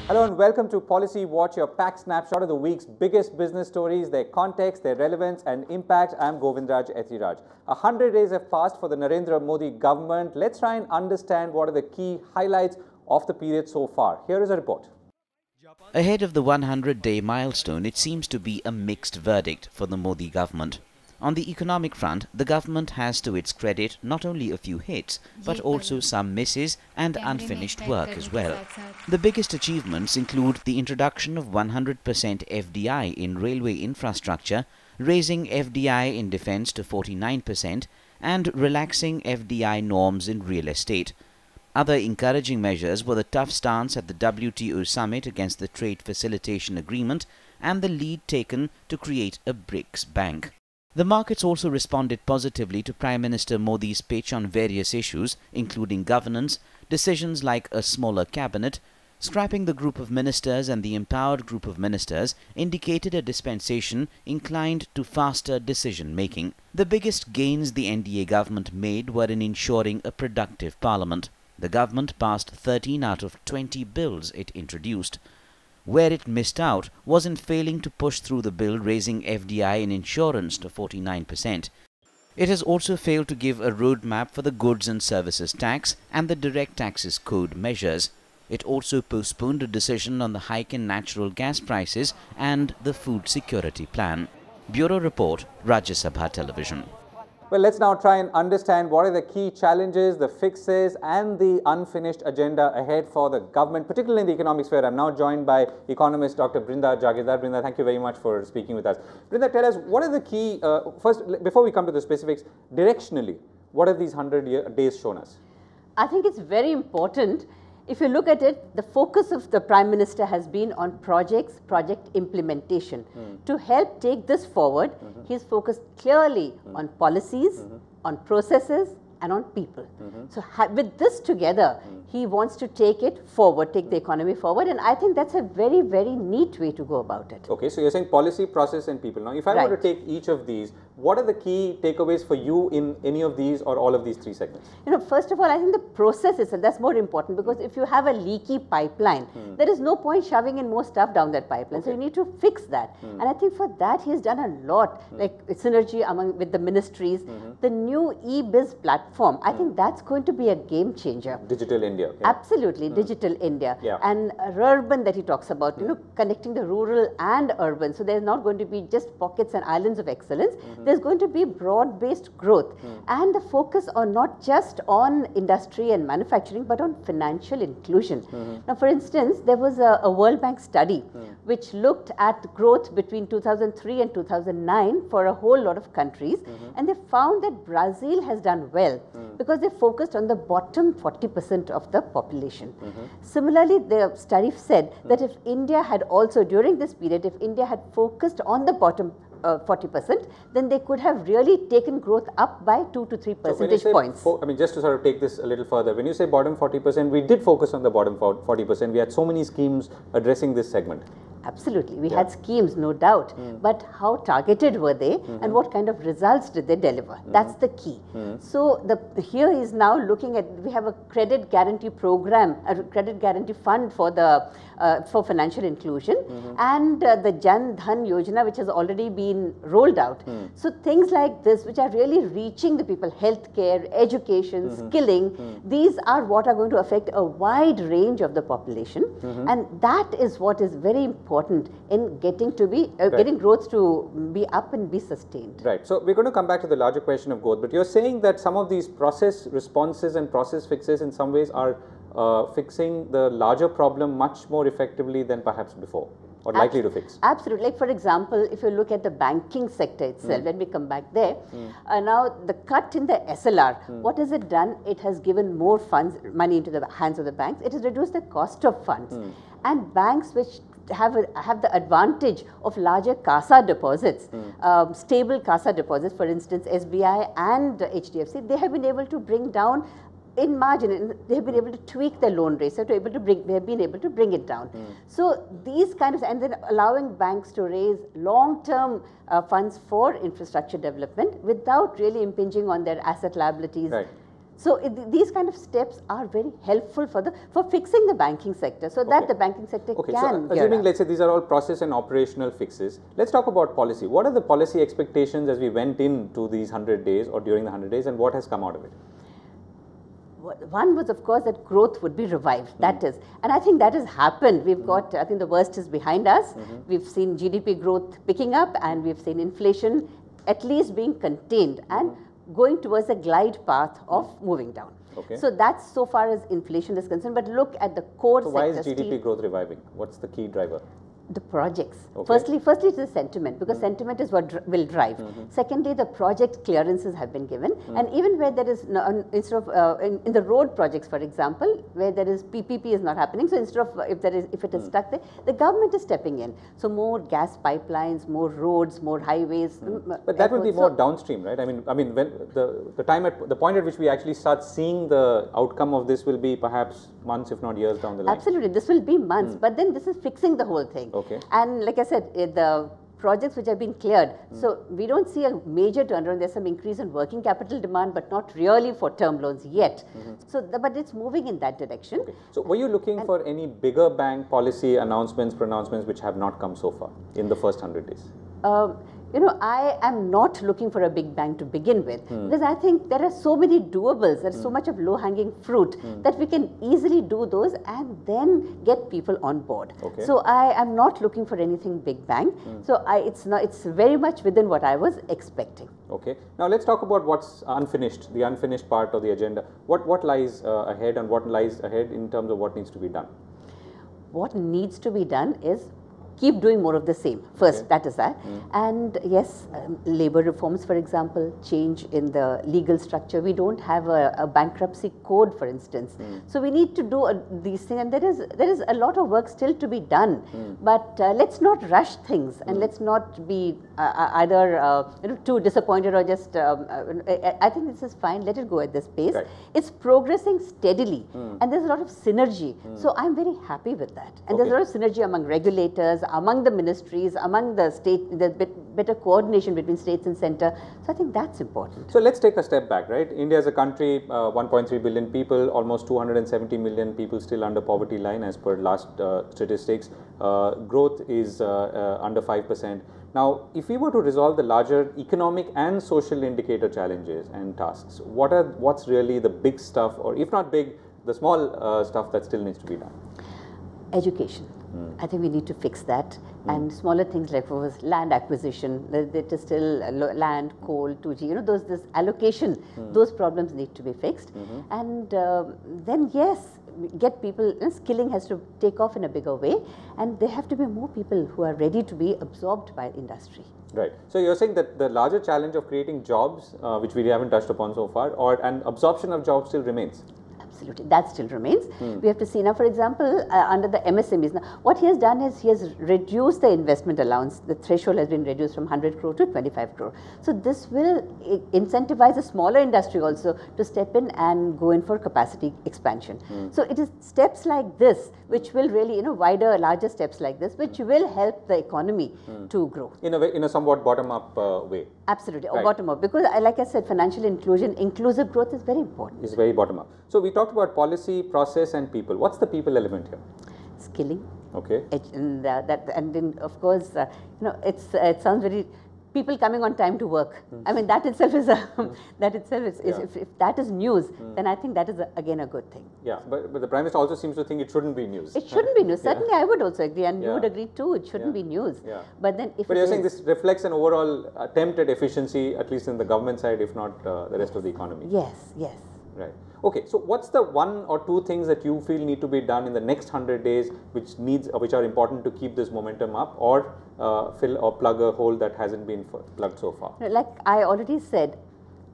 Hello and welcome to Policy Watch, your packed snapshot of the week's biggest business stories, their context, their relevance and impact. I'm Govindraj, Ethiraj. 100 days have passed for the Narendra Modi government. Let's try and understand what are the key highlights of the period so far. Here is a report. Ahead of the 100-day milestone, it seems to be a mixed verdict for the Modi government. On the economic front, the government has to its credit not only a few hits, but also some misses and unfinished work as well. The biggest achievements include the introduction of 100% FDI in railway infrastructure, raising FDI in defence to 49%, and relaxing FDI norms in real estate. Other encouraging measures were the tough stance at the WTO summit against the Trade Facilitation Agreement and the lead taken to create a BRICS bank. The markets also responded positively to Prime Minister Modi's pitch on various issues, including governance, decisions like a smaller cabinet, scrapping the group of ministers and the empowered group of ministers indicated a dispensation inclined to faster decision-making. The biggest gains the NDA government made were in ensuring a productive parliament. The government passed 13 out of 20 bills it introduced. Where it missed out was in failing to push through the bill raising FDI in insurance to 49%. It has also failed to give a roadmap for the goods and services tax and the direct taxes code measures. It also postponed a decision on the hike in natural gas prices and the food security plan. Bureau Report, Rajya Sabha Television. Well, let's now try and understand what are the key challenges, the fixes and the unfinished agenda ahead for the government, particularly in the economic sphere. I'm now joined by Economist Dr. Brinda Jagirdar. Brinda, thank you very much for speaking with us. Brinda, tell us, what are the key, first, before we come to the specifics, directionally, what have these 100 days shown us? I think it's very important. If you look at it, the focus of the Prime Minister has been on project implementation. To help take this forward, he's focused clearly on policies, on processes and on people. So with this together, he wants to take it forward, take the economy forward, and I think that's a very, very neat way to go about it. Okay, so you're saying policy, process and people. Now, if I were to take each of these, what are the key takeaways for you in any of these or all of these three segments? You know, first of all, I think the process itself, that's more important, because if you have a leaky pipeline, there is no point shoving in more stuff down that pipeline. So you need to fix that. And I think for that he has done a lot, like synergy with the ministries, the new e-biz platform. I think that's going to be a game changer. Digital India. Yeah. Absolutely, Digital India. Yeah. And urban that he talks about, you know, connecting the rural and urban. So there's not going to be just pockets and islands of excellence. There's going to be broad-based growth and the focus on not just on industry and manufacturing, but on financial inclusion. Now, for instance, there was a World Bank study which looked at growth between 2003 and 2009 for a whole lot of countries, and they found that Brazil has done well because they focused on the bottom 40% of the population. Similarly, the study said that if India had also, during this period, if India had focused on the bottom 40%, then they could have really taken growth up by 2 to 3 percentage points. I mean, just to sort of take this a little further, when you say bottom 40%, we did focus on the bottom 40%. We had so many schemes addressing this segment. Absolutely. We had schemes, no doubt. But how targeted were they and what kind of results did they deliver? That's the key. So here is now looking at, we have a credit guarantee program, a credit guarantee fund for the for financial inclusion and the Jan Dhan Yojana, which has already been rolled out. So things like this, which are really reaching the people, healthcare, education, skilling, these are what are going to affect a wide range of the population. And that is what is very important in getting to be getting growth to be up and be sustained. Right. So we're going to come back to the larger question of growth, but you're saying that some of these process responses and process fixes in some ways are fixing the larger problem much more effectively than perhaps before, or likely to fix. Absolutely. Like for example, if you look at the banking sector itself, when we come back there, now the cut in the SLR, what has it done? It has given more funds, money into the hands of the banks. It has reduced the cost of funds. And banks which have the advantage of larger CASA deposits, stable CASA deposits, for instance, SBI and HDFC, they have been able to bring down in margin, they have been able to tweak their loan rates, so they have been able to bring it down. So these kind of, and then allowing banks to raise long-term funds for infrastructure development without really impinging on their asset liabilities. So these kind of steps are very helpful for fixing the banking sector, so that the banking sector can. So assuming, let's say, these are all process and operational fixes, let's talk about policy. What are the policy expectations as we went into these 100 days or during the 100 days, and what has come out of it? One was, of course, that growth would be revived. That is, and I think that has happened. We've got, I think the worst is behind us. We've seen GDP growth picking up, and we've seen inflation at least being contained and going towards a glide path of moving down. So that's so far as inflation is concerned. But look at the core sector. Why is GDP growth reviving? What's the key driver? The projects. Firstly it is the sentiment, because sentiment is what will drive. Secondly, the project clearances have been given, and even where there is instead of in the road projects, for example, where there is PPP is not happening. So instead of if it is stuck there, the government is stepping in. So more gas pipelines, more roads, more highways. But that will be more downstream, right? I mean, when the point at which we actually start seeing the outcome of this will be perhaps months, if not years down the line. Absolutely, this will be months. But then this is fixing the whole thing. And like I said, the projects which have been cleared, so we don't see a major turnaround. There's some increase in working capital demand, but not really for term loans yet. So, but it's moving in that direction. So, were you looking for any bigger bank policy pronouncements which have not come so far in the first 100 days? You know, I am not looking for a big bang to begin with, because I think there are so many doables, there is so much of low-hanging fruit that we can easily do those and then get people on board. So I am not looking for anything big bang. So it's very much within what I was expecting. Now let's talk about what's unfinished, the unfinished part of the agenda. What lies ahead, and what lies ahead in terms of what needs to be done? What needs to be done is keep doing more of the same. First, that is that. And yes, labor reforms, for example, change in the legal structure. We don't have a bankruptcy code, for instance. So we need to do these things, and there is a lot of work still to be done. But let's not rush things, and let's not be either too disappointed or just. I think this is fine. Let it go at this pace. It's progressing steadily, and there's a lot of synergy. So I'm very happy with that. And there's a lot of synergy among regulators, among the ministries, among the state, there's better coordination between states and center. So I think that's important. So let's take a step back, right? India is a country, 1.3 billion people, almost 270 million people still under poverty line as per last statistics. Growth is under 5%. Now, if we were to resolve the larger economic and social indicator challenges and tasks, what's really the big stuff, or if not big, the small stuff that still needs to be done? Education. I think we need to fix that, and smaller things like land acquisition, that is still land, coal, 2G, this allocation, those problems need to be fixed. And then yes, get people, skilling has to take off in a bigger way, and there have to be more people who are ready to be absorbed by industry. Right. So you're saying that the larger challenge of creating jobs, which we haven't touched upon so far, and absorption of jobs still remains? Absolutely, that still remains. We have to see now, for example, under the MSMEs. Now, what he has done is he has reduced the investment allowance. The threshold has been reduced from 100 crore to 25 crore. So this will incentivize a smaller industry also to step in and go in for capacity expansion. So it is steps like this which will really, wider, larger steps like this, which will help the economy to grow. In a way, in a somewhat bottom-up way. Absolutely, or bottom-up, because like I said, financial inclusion, inclusive growth is very important. It's very bottom-up. So we talked about policy, process, and people. What's the people element here? Skilling. And then of course, it sounds very. People coming on time to work. I mean, that itself is if that is news, then I think that is again a good thing. Yeah, but the Prime Minister also seems to think it shouldn't be news. It shouldn't be news. Certainly, I would also agree, and you would agree too. It shouldn't be news. But then, if you're saying this reflects an overall attempt at efficiency, at least in the government side, if not the rest of the economy. Yes. Right. Okay. So, what's the one or two things that you feel need to be done in the next 100 days, which are important to keep this momentum up, or fill or plug a hole that hasn't been plugged so far? Like I already said,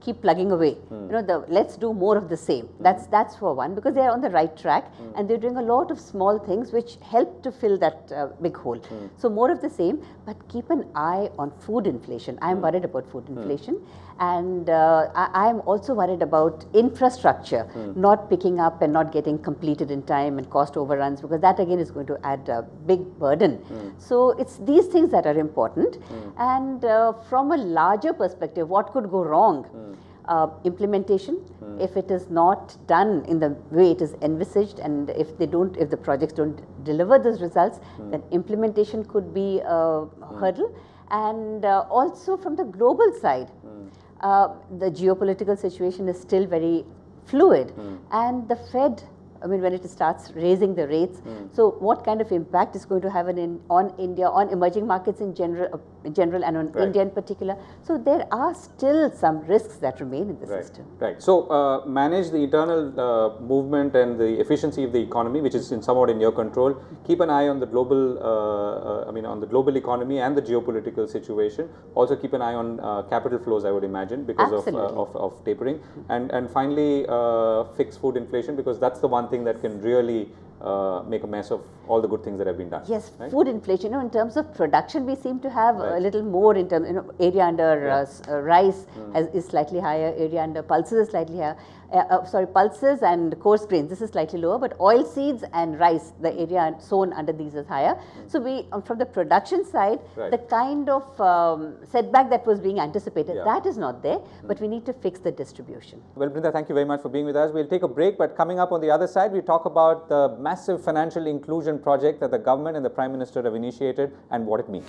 keep plugging away. Let's do more of the same. That's for one, because they are on the right track and they're doing a lot of small things which help to fill that big hole. So more of the same, but keep an eye on food inflation. I am worried about food inflation, and I am also worried about infrastructure not picking up and not getting completed in time, and cost overruns, because that again is going to add a big burden. So it's these things that are important, and from a larger perspective, what could go wrong? Implementation, if it is not done in the way it is envisaged, and if the projects don't deliver those results, then implementation could be a hurdle. And also from the global side, the geopolitical situation is still very fluid, and the Fed, I mean, when it starts raising the rates, so what kind of impact is going to have on India, on emerging markets in general and on India in particular? So there are still some risks that remain in the system. Right. So manage the internal movement and the efficiency of the economy, which is somewhat in your control. Keep an eye on the global, on the global economy and the geopolitical situation. Also keep an eye on capital flows, I would imagine, because of tapering. And finally, fix food inflation, because that's the one thing that can really make a mess of all the good things that have been done. Yes, right? Food inflation. In terms of production, we seem to have a little more in terms. Area under rice is slightly higher. Area under pulses is slightly higher. Pulses and coarse grains, this is slightly lower, but oil seeds and rice, the area sown under these is higher. So we, from the production side, the kind of setback that was being anticipated, that is not there, but we need to fix the distribution. Well, Brinda, thank you very much for being with us. We'll take a break, but coming up on the other side, we talk about the massive financial inclusion project that the government and the Prime Minister have initiated and what it means.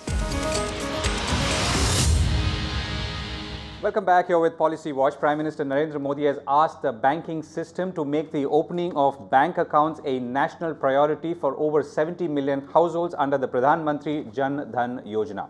Welcome back. Here with Policy Watch. Prime Minister Narendra Modi has asked the banking system to make the opening of bank accounts a national priority for over 70 million households under the Pradhan Mantri Jan Dhan Yojana.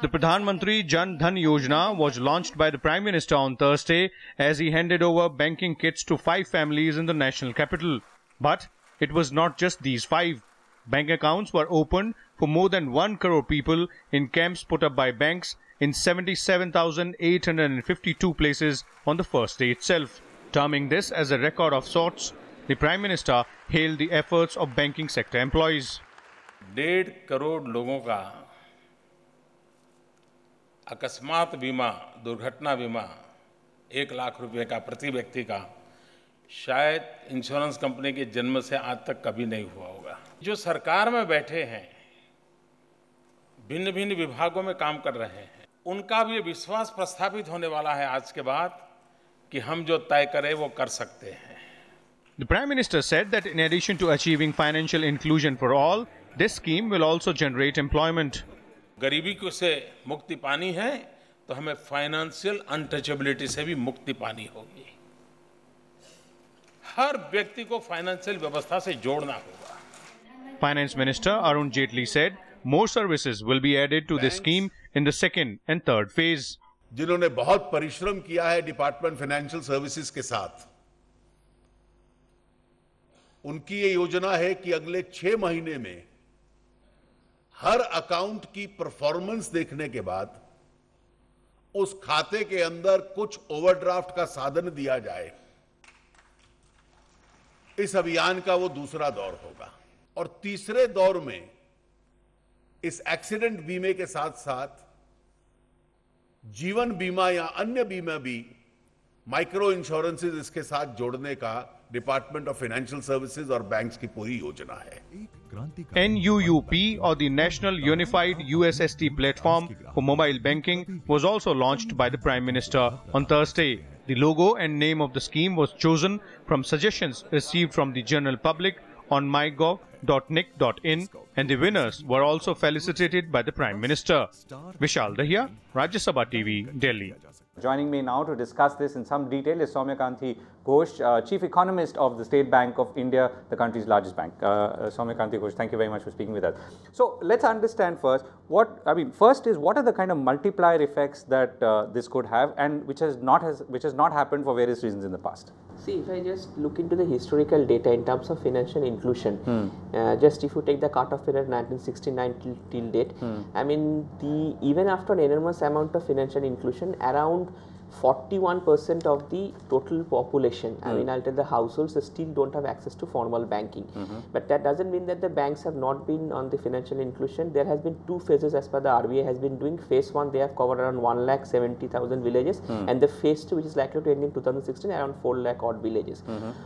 The Pradhan Mantri Jan Dhan Yojana was launched by the Prime Minister on Thursday as he handed over banking kits to 5 families in the national capital. But it was not just these 5. Bank accounts were opened for more than 1 crore people in camps put up by banks in 77,852 places on the first day itself. Terming this as a record of sorts, the Prime Minister hailed the efforts of banking sector employees. 1.5 crore लोगों का अकस्मात बीमा, दुर्घटना बीमा 1 लाख रुपए का प्रति व्यक्ति का शायद इंश्योरेंस कंपनी के जन्म से आज तक कभी नहीं हुआ होगा। जो सरकार में बैठे हैं, भिन्न भिन्न विभागों में काम कर रहे हैं, उनका भी विश्वास प्रस्थापित होने वाला है आज के बाद कि हम जो तय करें वो कर सकते हैं। The Prime Minister said that in addition to achieving financial inclusion for all, this scheme will also generate employment. गरीबी को से मुक्ति पानी है तो हमें फाइनेंशियल अनटचेबिलिटी से भी मुक्ति पानी होगी। हर व्यक्ति को फाइनेंशियल व्यवस्था से जोड़ना होगा। Finance Minister Arun Jaitley said more services will be added to this scheme in the second and third phase. जिन्होंने बहुत परिश्रम किया है डिपार्टमेंट फाइनेंशियल सर्विसेज के साथ, उनकी ये योजना है कि अगले 6 महीने में हर अकाउंट की परफॉर्मेंस देखने के बाद उस खाते के अंदर कुछ ओवरड्राफ्ट का साधन दिया जाए। इस अभियान का वो दूसरा दौर होगा और तीसरे दौर में इस एक्सीडेंट बीमे के साथ साथ जीवन बीमा या अन्य बीमा भी माइक्रो इंश्योरेंसेस इसके साथ जोड़ने का डिपार्टमेंट ऑफ फाइनेंशियल सर्विसेज और बैंक्स की पूरी योजना है। NUUP or the National Unified USSD platform for mobile banking was also launched by the Prime Minister on Thursday. The logo and name of the scheme was chosen from suggestions received from the general public on mygov.nic.in, and the winners were also felicitated by the Prime Minister. Vishal Dahiya, Rajya Sabha TV, Delhi. Joining me now to discuss this in some detail is Soumya Ghosh, Chief Economist of the State Bank of India, the country's largest bank. Soumya Ghosh, thank you very much for speaking with us. So let's understand first what are the kind of multiplier effects that this could have, and which has not happened for various reasons in the past. See, if I just look into the historical data in terms of financial inclusion, just if you take the cut-off period 1969 till date, I mean, even after an enormous amount of financial inclusion, around 41% of the total population, I mean, I'll tell the households still don't have access to formal banking. But that doesn't mean that the banks have not been on the financial inclusion. There has been 2 phases as per the RBI has been doing. Phase 1, they have covered around 1,70,000 villages, and the phase 2, which is likely to end in 2016, around 4 lakh odd villages.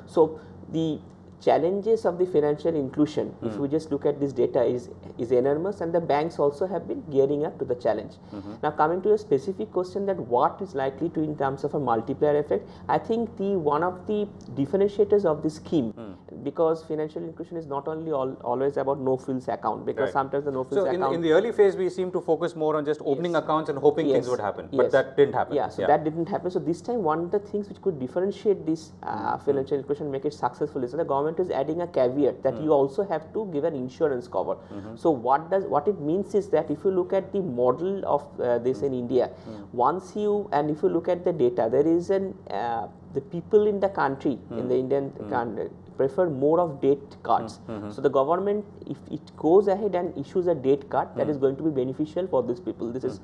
So the challenges of the financial inclusion, if we just look at this data, is enormous, and the banks also have been gearing up to the challenge. Now, coming to a specific question that what is likely to in terms of a multiplier effect, I think one of the differentiators of this scheme, because financial inclusion is not only always about no-frills account, because sometimes the no-frills account. So in the early phase, we seem to focus more on just opening accounts and hoping things would happen, but that didn't happen. Yeah, so that didn't happen. So this time, one of the things which could differentiate this financial inclusion, make it successful, is that the government is adding a caveat that you also have to give an insurance cover. So what it means is that if you look at the model of this in India, if you look at the data, there is the people in the country, in the Indian country, prefer more of date cards. So the government, if it goes ahead and issues a date card, that is going to be beneficial for these people. This is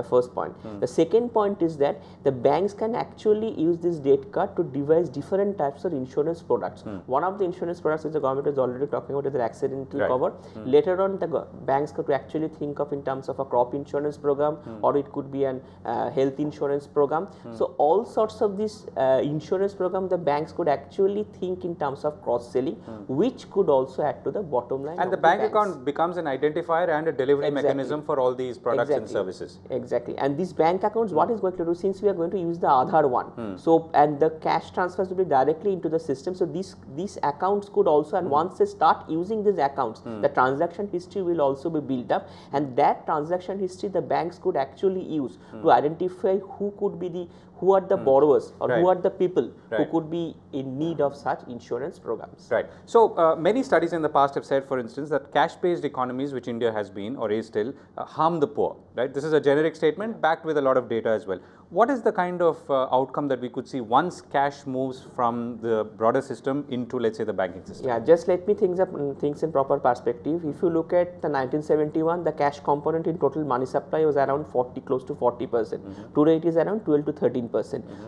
first point. The second point is that the banks can actually use this date card to devise different types of insurance products. One of the insurance products which the government is already talking about is the accidental cover. Later on, the banks could actually think of in terms of a crop insurance program, or it could be an health insurance program. So all sorts of this insurance program, the banks could actually think in terms of cross-selling, which could also add to the bottom line. And the bank account becomes an identifier and a delivery mechanism for all these products and services. Exactly. And these bank accounts, what is going to do, since we are going to use the Aadhaar one, so and the cash transfers will be directly into the system. So these accounts could also, and once they start using these accounts, the transaction history will also be built up, and that transaction history the banks could actually use to identify who are the borrowers, or who are the people who could be in need of such insurance programs. Right. So many studies in the past have said, for instance, that cash-based economies, which India has been or is still, harm the poor. Right. This is a generic statement backed with a lot of data as well. What is the kind of outcome that we could see once cash moves from the broader system into, let's say, the banking system? Yeah, just let me think things in proper perspective. If you look at the 1971, the cash component in total money supply was around close to 40%. Today it is around 12 to 13%.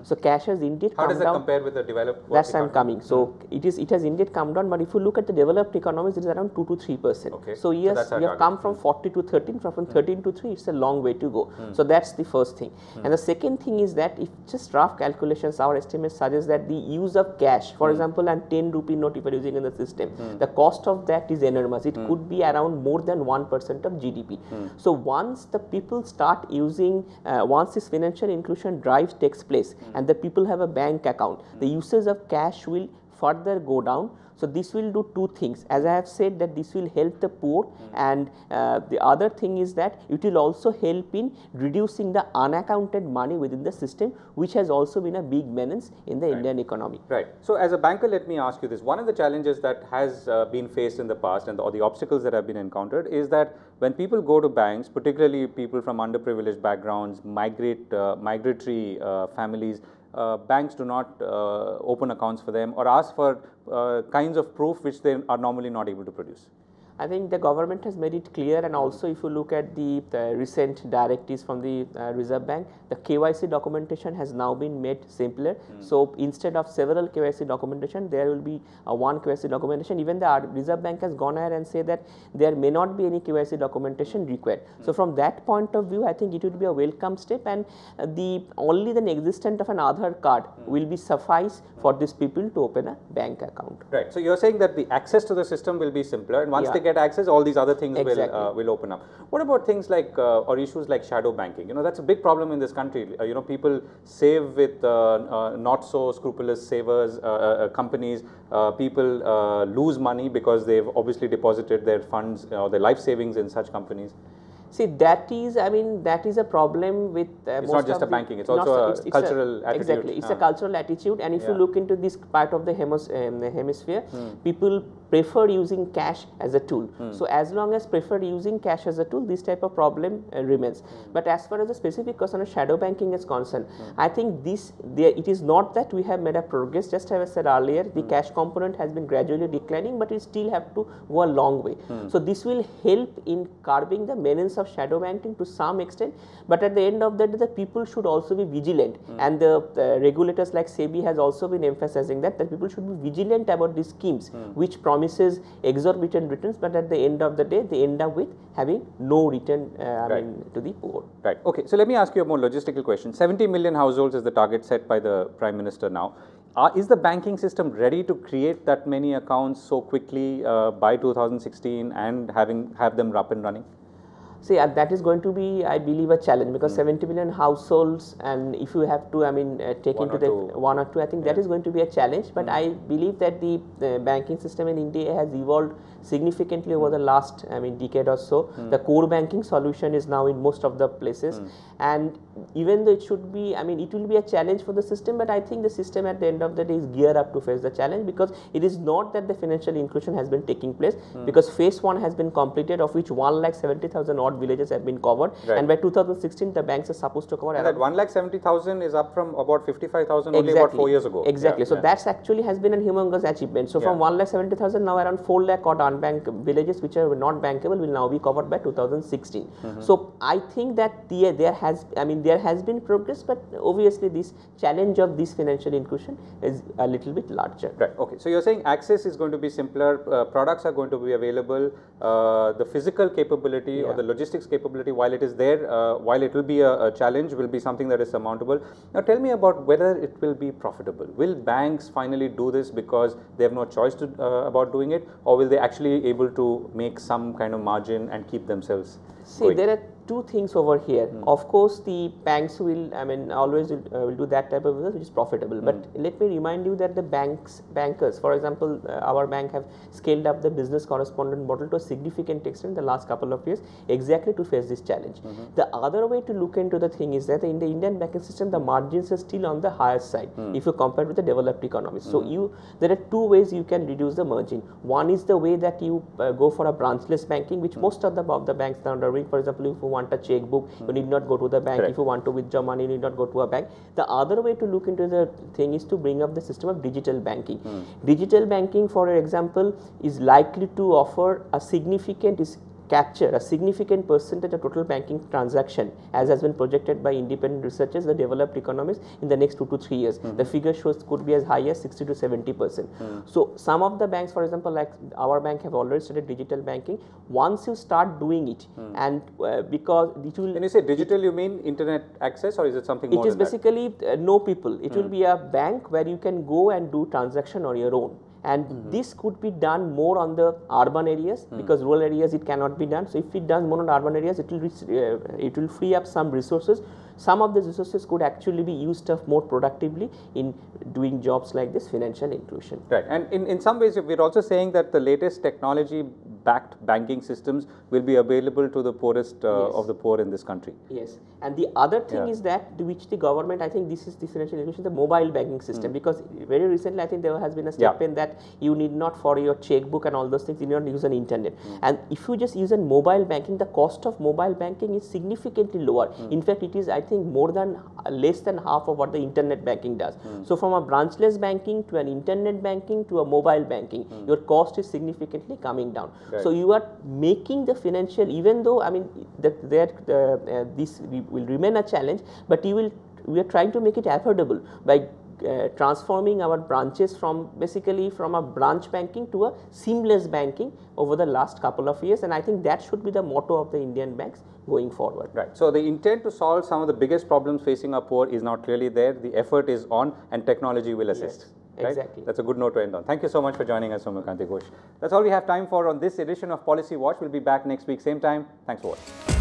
So cash has indeed come down. How does that compare with the developed world? That's I'm coming. So it has indeed come down, but if you look at the developed economies, it is around 2 to 3%. Okay. So yes, we have come from 40 to 13, from 13 to 3, it's a long way to go. So that's the first thing. And the second thing is that if just rough calculations, our estimates suggest that the use of cash, for example, and 10 rupee note if you are using in the system, the cost of that is enormous. It could be around more than 1% of GDP. So once the people start using, once this financial inclusion drive takes place and the people have a bank account, the usage of cash will further go down. So this will do two things. As I have said, that this will help the poor, and the other thing is that it will also help in reducing the unaccounted money within the system, which has also been a big menace in the Indian economy. Right. So as a banker, let me ask you this. One of the challenges that has been faced in the past, and or the obstacles that have been encountered, is that when people go to banks, particularly people from underprivileged backgrounds, migratory families, banks do not open accounts for them or ask for kinds of proof which they are normally not able to produce. I think the government has made it clear, and also if you look at the recent directives from the Reserve Bank, the KYC documentation has now been made simpler. So instead of several KYC documentation, there will be one KYC documentation. Even the Reserve Bank has gone ahead and said that there may not be any KYC documentation required. So from that point of view, I think it would be a welcome step, and only the existence of an Aadhaar card will be suffice for these people to open a bank account. Right. So you're saying that the access to the system will be simpler, and once they get access, all these other things will open up. What about things like or issues like shadow banking? You know, that's a big problem in this country. You know, people save with not so scrupulous savers, companies. People lose money because they've obviously deposited their funds or their life savings in such companies. See, that is a problem with it's not just a banking, it's also a cultural attitude. Exactly, it's a cultural attitude, and if you look into this part of the hemisphere, people prefer using cash as a tool. So as long as prefer using cash as a tool, this type of problem remains. But as far as the specific question of shadow banking is concerned, I think it is not that we have made a progress. Just as I said earlier, the cash component has been gradually declining, but we still have to go a long way. So this will help in curbing the menace of shadow banking to some extent, but at the end of the day, the people should also be vigilant, and the regulators like SEBI has also been emphasizing that people should be vigilant about these schemes which promises exorbitant returns, but at the end of the day they end up with having no return to the poor. Right. Okay. So let me ask you a more logistical question. 70 million households is the target set by the Prime Minister now. Is the banking system ready to create that many accounts so quickly by 2016 and have them up and running? See, that is going to be, I believe, a challenge, because 70 million households, and if you have to, I mean, take into the one or two, I think that is going to be a challenge. But I believe that the banking system in India has evolved significantly over the last, I mean, decade or so. The core banking solution is now in most of the places, and even though it should be, I mean, it will be a challenge for the system, but I think the system at the end of the day is geared up to face the challenge, because it is not that the financial inclusion has been taking place, because phase 1 has been completed, of which 1,70,000 odd villages have been covered, and by 2016 the banks are supposed to cover. And that 1,70,000 is up from about 55,000 only about 4 years ago. Exactly. So that's actually has been a humongous achievement. So from 1,70,000 now around 4 lakh odd unbanked villages which are not bankable will now be covered by 2016. So I think that there has been progress, but obviously this challenge of this financial inclusion is a little bit larger. Right. Okay. So you're saying access is going to be simpler, products are going to be available, the physical capability or the logistics capability, while it is there, while it will be a challenge, will be something that is surmountable. Now tell me about whether it will be profitable. Will banks finally do this because they have no choice to, about doing it, or will they actually able to make some kind of margin and keep themselves going? There are two things over here. Of course, the banks will, I mean, always will do that type of business which is profitable. But let me remind you that the bankers, for example, our bank have scaled up the business correspondent model to a significant extent in the last couple of years, exactly to face this challenge. The other way to look into the thing is that in the Indian banking system, the margins are still on the higher side if you compare with the developed economies. So there are two ways you can reduce the margin. One is the way that you go for a branchless banking, which most of the banks now are doing. For example, if you want a checkbook, you need not go to the bank. If you want to withdraw money, you need not go to a bank. The other way to look into the thing is to bring up the system of digital banking. Digital banking, for example, is likely to offer a capture a significant percentage of total banking transaction, as has been projected by independent researchers, the developed economies, in the next 2 to 3 years. The figure shows could be as high as 60 to 70%. So some of the banks, for example, like our bank, have already started digital banking. Once you start doing it, and because it will. When you say digital, you mean internet access, or is it something more? It is basically no people. It will be a bank where you can go and do transaction on your own. And this could be done more on the urban areas, because rural areas it cannot be done. So if it does more on urban areas, it will free up some resources. Some of these resources could actually be used up more productively in doing jobs like this financial inclusion. Right. And in some ways, we're also saying that the latest technology-backed banking systems will be available to the poorest of the poor in this country. Yes. And the other thing is that which the government, I think this is the financial inclusion, the mobile banking system, because very recently I think there has been a statement that you need not, for your checkbook and all those things, you need not use an internet. And if you just use a mobile banking, the cost of mobile banking is significantly lower. In fact, it is, I think, less than half of what the internet banking does. So from a branchless banking to an internet banking to a mobile banking, your cost is significantly coming down. So you are making the financial, even though, I mean, this will remain a challenge, but we are trying to make it affordable by transforming our branches from a branch banking to a seamless banking over the last couple of years, and I think that should be the motto of the Indian banks going forward. Right. So the intent to solve some of the biggest problems facing our poor is now clearly there. The effort is on, and technology will assist. Right? Exactly. That's a good note to end on. Thank you so much for joining us, Soumya, Kanti, Ghosh. That's all we have time for on this edition of Policy Watch. We'll be back next week, same time. Thanks for watching.